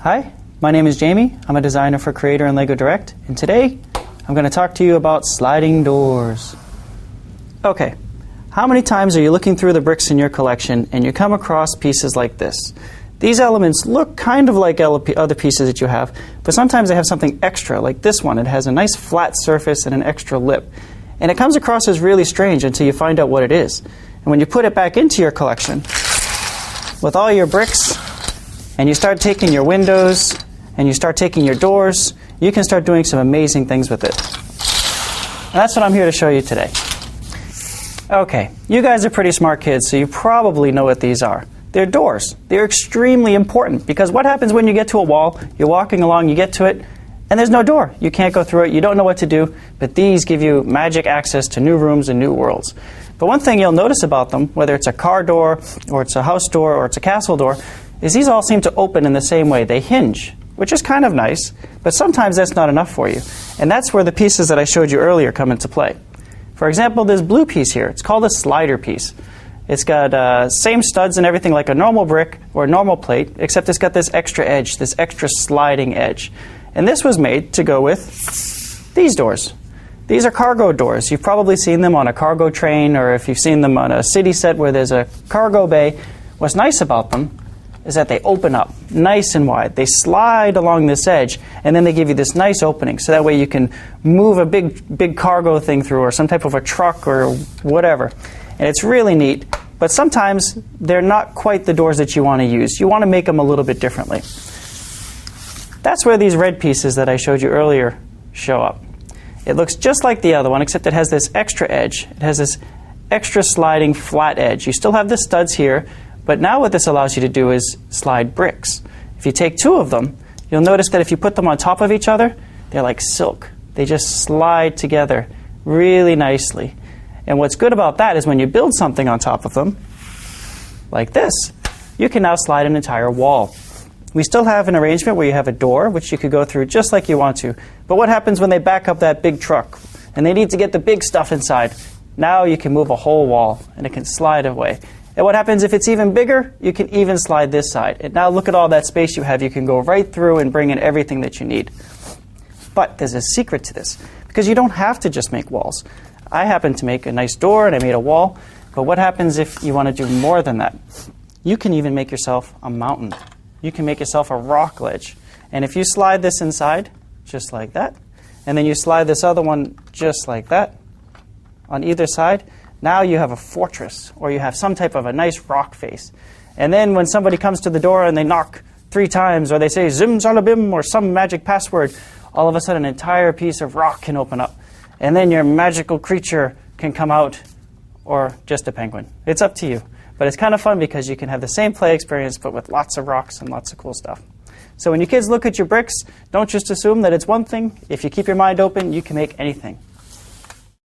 Hi, my name is Jamie. I'm a designer for Creator and LEGO Direct, and today I'm going to talk to you about sliding doors. Okay, how many times are you looking through the bricks in your collection and you come across pieces like this? These elements look kind of like other pieces that you have, but sometimes they have something extra, like this one. It has a nice flat surface and an extra lip. And it comes across as really strange until you find out what it is. And when you put it back into your collection, with all your bricks, and you start taking your windows, and you start taking your doors, you can start doing some amazing things with it. And that's what I'm here to show you today. Okay, you guys are pretty smart kids, so you probably know what these are. They're doors. They're extremely important, because what happens when you get to a wall, you're walking along, you get to it, and there's no door. You can't go through it, you don't know what to do, but these give you magic access to new rooms and new worlds. But one thing you'll notice about them, whether it's a car door, or it's a house door, or it's a castle door, is these all seem to open in the same way. They hinge, which is kind of nice, but sometimes that's not enough for you. And that's where the pieces that I showed you earlier come into play. For example, this blue piece here, it's called a slider piece. It's got same studs and everything like a normal brick or a normal plate, except it's got this extra edge, this extra sliding edge. And this was made to go with these doors. These are cargo doors. You've probably seen them on a cargo train, or if you've seen them on a city set where there's a cargo bay. What's nice about them is that they open up nice and wide. They slide along this edge, and then they give you this nice opening, so that way you can move a big cargo thing through, or some type of a truck or whatever. And it's really neat, but sometimes they're not quite the doors that you want to use. You want to make them a little bit differently. That's where these red pieces that I showed you earlier show up. It looks just like the other one, except it has this extra edge. It has this extra sliding flat edge. You still have the studs here, but now what this allows you to do is slide bricks. If you take two of them, you'll notice that if you put them on top of each other, they're like silk. They just slide together really nicely. And what's good about that is when you build something on top of them, like this, you can now slide an entire wall. We still have an arrangement where you have a door, which you could go through just like you want to. But what happens when they back up that big truck and they need to get the big stuff inside? Now you can move a whole wall and it can slide away. And what happens if it's even bigger? You can even slide this side. And now look at all that space you have. You can go right through and bring in everything that you need. But there's a secret to this, because you don't have to just make walls. I happen to make a nice door and I made a wall. But what happens if you want to do more than that? You can even make yourself a mountain. You can make yourself a rock ledge. And if you slide this inside, just like that, and then you slide this other one just like that, on either side, now you have a fortress, or you have some type of a nice rock face. And then when somebody comes to the door and they knock 3 times, or they say zimzalabim, or some magic password, all of a sudden an entire piece of rock can open up. And then your magical creature can come out, or just a penguin. It's up to you. But it's kind of fun because you can have the same play experience, but with lots of rocks and lots of cool stuff. So when your kids look at your bricks, don't just assume that it's one thing. If you keep your mind open, you can make anything.